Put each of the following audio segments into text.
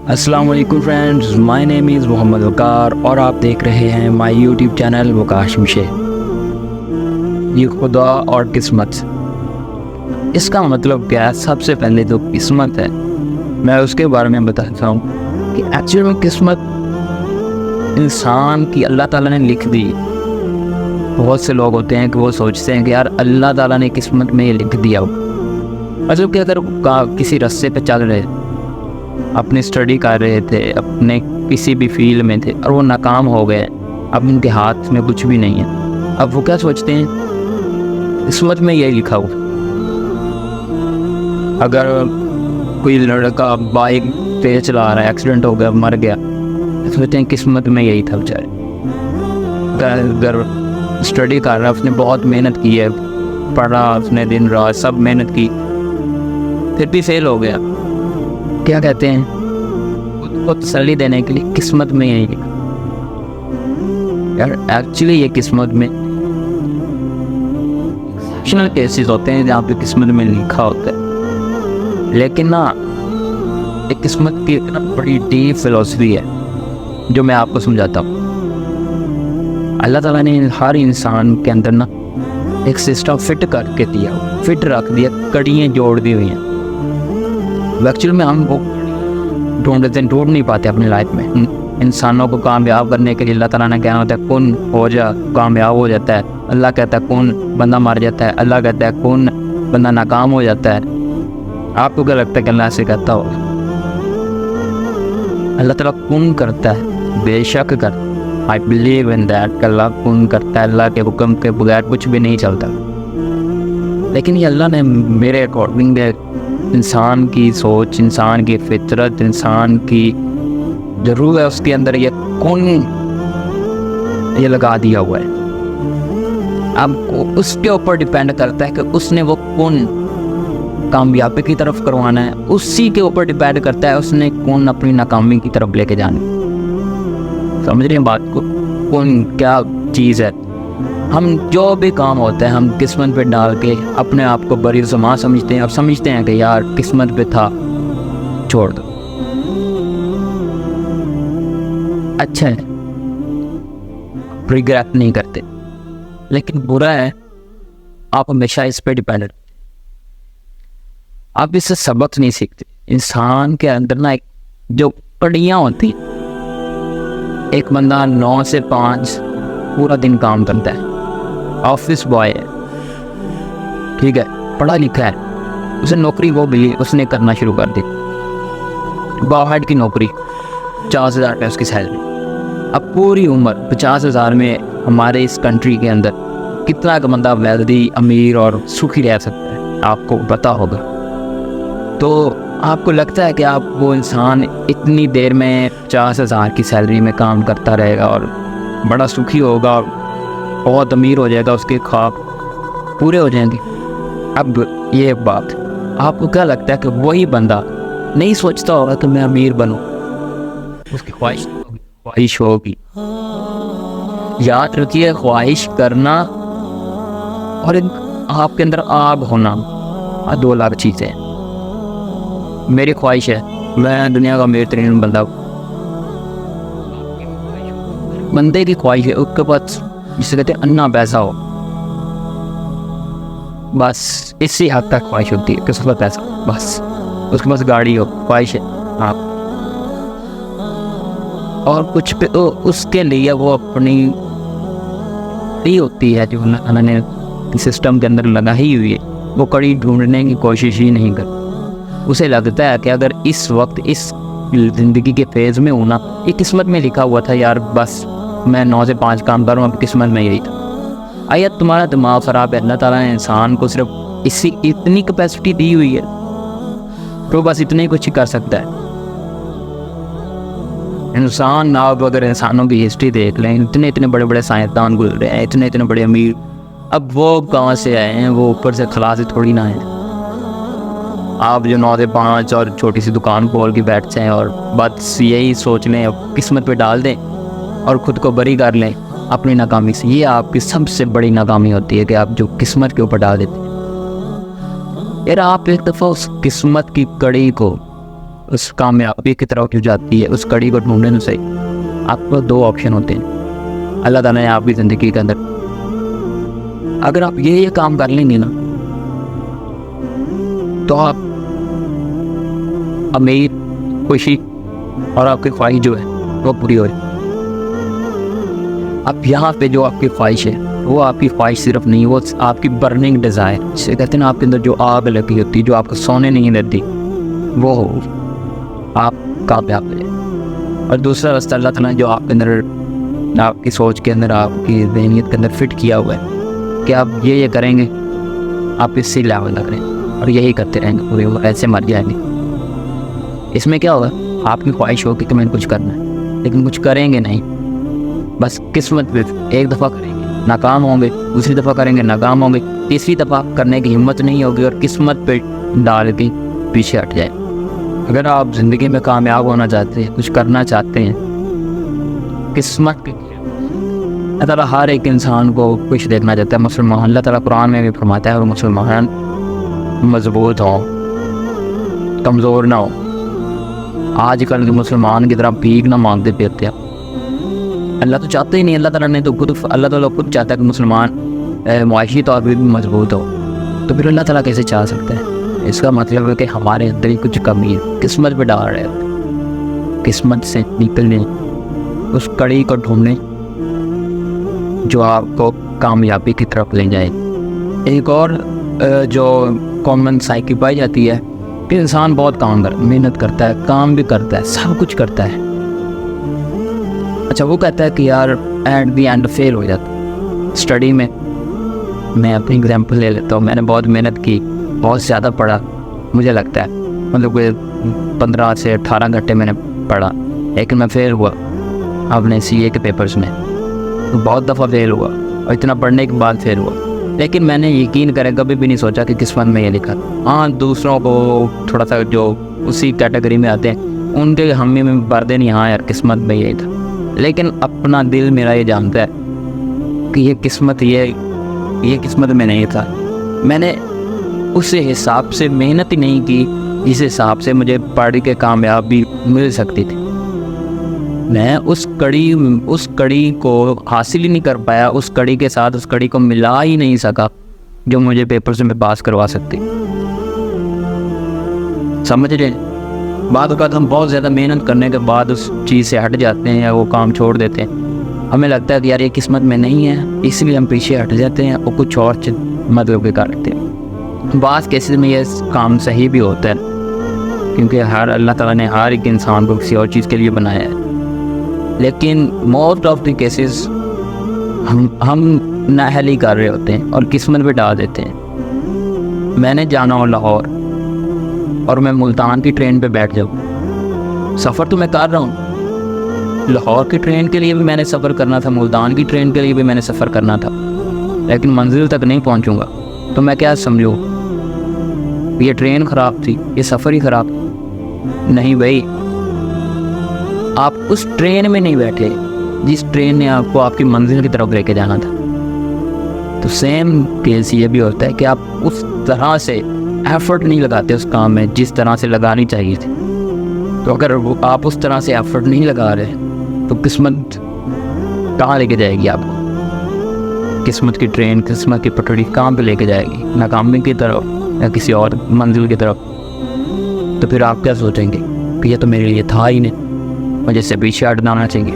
अस्सलाम वालेकुम friends, my name is Mohammad Waqar और आप देख रहे हैं माय यूट्यूब चैनल वकाश मिशे। ये खुदा और किस्मत, इसका मतलब क्या है? सबसे पहले जो किस्मत है मैं उसके बारे में बताता हूँ कि एक्चुअल में किस्मत इंसान की अल्लाह ताला ने लिख दी। बहुत से लोग होते हैं कि वो सोचते हैं कि यार अल्लाह ताला ने किस्मत में ये लिख दिया हो। मतलब कि अगर किसी रास्ते पे चल रहे, अपनी स्टडी कर रहे थे, अपने किसी भी फील्ड में थे और वो नाकाम हो गए, अब उनके हाथ में कुछ भी नहीं है, अब वो क्या सोचते हैं? किस्मत में यही लिखा हो। अगर कोई लड़का बाइक तेज चला रहा है, एक्सीडेंट हो गया, मर गया, सोचते हैं किस्मत में यही था बेचारे। अगर स्टडी कर रहा है, उसने बहुत मेहनत की है, पढ़ा उसने दिन रात सब मेहनत की, फिर भी फेल हो गया, क्या कहते हैं? खुद को तसल्ली देने के लिए किस्मत में यही लिखा। यार एक्चुअली ये किस्मत में एक्सेप्शनल केसेस होते हैं जहाँ पे किस्मत में लिखा होता है, लेकिन ना एक किस्मत की इतना बड़ी डीप फिलॉसफी है जो मैं आपको समझाता हूँ। अल्लाह ताला ने हर इंसान के अंदर ना एक सिस्टम फिट करके दिया, फिट रख दिया, कड़ियाँ जोड़ दी हुई हैं। एक्चुअल में हम वो ढूंढ नहीं पाते अपनी लाइफ में। इंसानों को कामयाब करने के लिए अल्लाह ताला ने कहना होता है कौन हो जा, कामयाब हो जाता है। अल्लाह कहता है कौन, बंदा मर जाता है। अल्लाह कहता है कौन, बंदा नाकाम हो जाता है। आपको क्या लगता है कि अल्लाह से कहता हो? अल्लाह ताला कौन करता है, बेशक कर, आई बिलीव इन दैट। अल्लाह कौन करता है, अल्लाह के हुक्म के बगैर कुछ भी नहीं चलता। लेकिन ये अल्लाह ने मेरे अकॉर्डिंग इंसान की सोच, इंसान की फितरत, इंसान की जरूर है उसके अंदर ये कौन ये लगा दिया हुआ है। अब उसके ऊपर डिपेंड करता है कि उसने वो कौन कामयाबी की तरफ करवाना है, उसी के ऊपर डिपेंड करता है उसने कौन अपनी नाकामी की तरफ लेके जाना। समझ रहे हैं बात को? कौन क्या चीज़ है। हम जो भी काम होता है हम किस्मत पे डाल के अपने आप को बड़ी ज़मा समझते हैं और समझते हैं कि यार किस्मत पे था, छोड़ दो। अच्छा है, रिग्रेट नहीं करते, लेकिन बुरा है आप हमेशा इस पे डिपेंडेंट, आप इससे सबक नहीं सीखते। इंसान के अंदर ना एक जो कड़ियाँ होती, एक बंदा 9 से 5 पूरा दिन काम करता है, ऑफिस बॉय है, ठीक है, पढ़ा लिखा है, उसे नौकरी वो मिली, उसने करना शुरू कर दी, बाहर की नौकरी, 50,000 रुपये उसकी सैलरी। अब पूरी उम्र 50,000 में हमारे इस कंट्री के अंदर कितना का बंदा वेल्दी, अमीर और सुखी रह सकता है आपको पता होगा। तो आपको लगता है कि आप वो इंसान इतनी देर में 50,000 की सैलरी में काम करता रहेगा और बड़ा सुखी होगा, बहुत अमीर हो जाएगा, उसके ख्वाब पूरे हो जाएंगे? अब ये बात आपको क्या लगता है कि वही बंदा नहीं सोचता होगा कि मैं अमीर बनूं? उसकी ख्वाहिश होगी। याद रखिए, ख्वाहिश करना और आपके अंदर आग होना दो अलग चीज़ें हैं। मेरी ख्वाहिश है मैं दुनिया का अमीर तरीन बंदा, बंदे की ख्वाहिश है उसके पास जिसे कहते हैं अन्ना पैसा हो, बस इसी हद तक ख्वाहिश होती है कि उसके पास पैसा, बस उसके पास गाड़ी हो, ख्वाहिश है आप। और कुछ पे तो उसके लिए वो अपनी ही होती है जो उन्होंने सिस्टम के अंदर लगा ही हुई है, वो कड़ी ढूंढने की कोशिश ही नहीं करती। उसे लगता है कि अगर इस वक्त इस ज़िंदगी के फेज़ में होना, ये किस्मत में लिखा हुआ था यार, बस मैं 9 से 5 काम करूँ, अब किस्मत में यही था। आया तुम्हारा दिमाग ख़राब है। अल्लाह ताला ने इंसान को सिर्फ इतनी कैपेसिटी दी हुई है तो बस इतने ही कुछ ही कर सकता है इंसान। आप अगर इंसानों की हिस्ट्री देख लें, इतने इतने बड़े बड़े साइंसदान गुजरे हैं, इतने इतने बड़े अमीर, अब वो कहाँ से आए हैं? वो ऊपर से खला से थोड़ी ना है। आप जो 9 से 5 और छोटी सी दुकान खोल के बैठ जाएँ और बस यही सोच लें, किस्मत पे डाल दें और ख़ुद को बरी कर लें अपनी नाकामी से, ये आपकी सबसे बड़ी नाकामी होती है कि आप जो किस्मत के ऊपर डाल देते हैं। यार आप एक दफ़ा उस किस्मत की कड़ी को, उस कामयाबी की तरफ जो जाती है, उस कड़ी को ढूंढने में सही, आपको 2 ऑप्शन होते हैं अल्लाह ताला ने आपकी ज़िंदगी के अंदर। अगर आप ये काम कर लेंगे ना तो आप अमीर, खुशी और आपकी ख्वाहिश जो है वो पूरी हो जाए। अब यहाँ पे जो आपकी ख्वाहिश है वो आपकी ख्वाहिश सिर्फ नहीं, वो आपकी बर्निंग डिज़ायर, जिसे कहते हैं ना आपके अंदर जो आग लगी होती है, जो आपको सोने नहीं देती, वो हो, आप कामयाब हो जाए। और दूसरा रास्ता अल्लाह ताला जो आपके अंदर, आपकी सोच के अंदर, आपकी ज़हनियत के अंदर फिट किया हुआ है कि आप ये करेंगे, आप इससे लेवल लग रहे हैं और यही करते रहेंगे पूरी उम्र, ऐसे मर जाएंगे। इसमें क्या होगा, आपकी ख्वाहिश होगी कि मैंने कुछ करना है, लेकिन कुछ करेंगे नहीं, बस किस्मत पे एक दफ़ा करेंगे, नाकाम होंगे, दूसरी दफ़ा करेंगे, नाकाम होंगे, तीसरी दफ़ा करने की हिम्मत नहीं होगी और किस्मत पे डाल के पीछे हट जाए। अगर आप ज़िंदगी में कामयाब होना चाहते हैं, कुछ करना चाहते हैं, किस्मत के अल्लाह ताला हर एक इंसान को खुश देखना चाहता है। मुसलमान, अल्लाह ताला कुरान में भी फरमाता है, और मुसलमान मजबूत हों, कमज़ोर ना हो। आजकल के मुसलमान की तरह भीख ना मांगते फिरते हैं। अल्लाह तो चाहते ही नहीं, अल्लाह ताला ने तो खुद, अल्लाह ताला खुद चाहता है कि मुसलमान मुआशी तौर पर भी मजबूत हो, तो फिर अल्लाह ताला कैसे चाह सकता है? इसका मतलब है कि हमारे अंदर ही कुछ कमी है, किस्मत पे डाल रहे हैं। किस्मत से निकलने, उस कड़ी को ढूंढने जो आपको कामयाबी की तरफ ले जाए। एक और जो कॉमन साइकी पाई जाती है कि इंसान बहुत मेहनत करता है, काम भी करता है, सब कुछ करता है, अच्छा वो कहता है कि यार एट द एंड फेल हो जाता है। स्टडी में मैं अपनी एग्जांपल ले लेता हूँ, मैंने बहुत मेहनत की, बहुत ज़्यादा पढ़ा, मुझे लगता है मतलब 15 से 18 घंटे मैंने पढ़ा, लेकिन मैं फेल हुआ अपने CA के पेपर्स में। तो बहुत दफ़ा फेल हुआ और इतना पढ़ने के बाद फेल हुआ, लेकिन मैंने यकीन करें कभी भी नहीं सोचा कि किस्मत में ये लिखा। हाँ, दूसरों को थोड़ा सा जो उसी कैटेगरी में आते हैं उनके हामी में भर देनी, हाँ यार किस्मत में यही था, लेकिन अपना दिल मेरा ये जानता है कि ये किस्मत में नहीं था। मैंने उस हिसाब से मेहनत ही नहीं की जिस हिसाब से मुझे पढ़ के कामयाबी मिल सकती थी। मैं उस कड़ी को हासिल ही नहीं कर पाया, उस कड़ी के साथ उस कड़ी को मिला ही नहीं सका जो मुझे पेपर से में पास करवा सकती। समझ रहे? बाद वक़्त हम बहुत ज़्यादा मेहनत करने के बाद उस चीज़ से हट जाते हैं या वो काम छोड़ देते हैं। हमें लगता है कि यार ये किस्मत में नहीं है, इसलिए हम पीछे हट जाते हैं और कुछ और मतलब के करते हैं। बात केसेस में ये काम सही भी होता है, क्योंकि अल्लाह ताला ने हर एक इंसान को किसी और चीज़ के लिए बनाया है, लेकिन मोस्ट ऑफ द केसेस हम नाअहली कर रहे होते हैं और किस्मत पे डाल देते हैं। मैंने जाना हो लाहौर और मैं मुल्तान की ट्रेन पे बैठ जाऊँ, सफ़र तो मैं कर रहा हूँ, लाहौर की ट्रेन के लिए भी मैंने सफ़र करना था, मुल्तान की ट्रेन के लिए भी मैंने सफ़र करना था, लेकिन मंजिल तक नहीं पहुँचूँगा तो मैं क्या समझूँ ये ट्रेन ख़राब थी, ये सफ़र ही ख़राब? नहीं भाई, आप उस ट्रेन में नहीं बैठे जिस ट्रेन ने आपको आपकी मंजिल की तरफ लेके जाना था। तो सेम केस ये भी होता है कि आप उस तरह से एफर्ट नहीं लगाते उस काम में जिस तरह से लगानी चाहिए थी। तो अगर आप उस तरह से एफर्ट नहीं लगा रहे तो किस्मत कहाँ लेके जाएगी आपको? किस्मत की ट्रेन, किस्मत की पटड़ी कहाँ पे लेके जाएगी? नाकामी की तरफ या किसी और मंजिल की तरफ? तो फिर आप क्या सोचेंगे कि ये तो मेरे लिए था ही नहीं, मुझे से पीछे हटना चाहिए।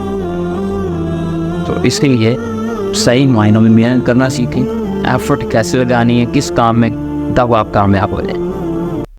तो इसलिए सही मायनों में मेहनत करना सीखें, एफर्ट कैसे लगानी है किस काम में, तब आप कामयाब हो जाए।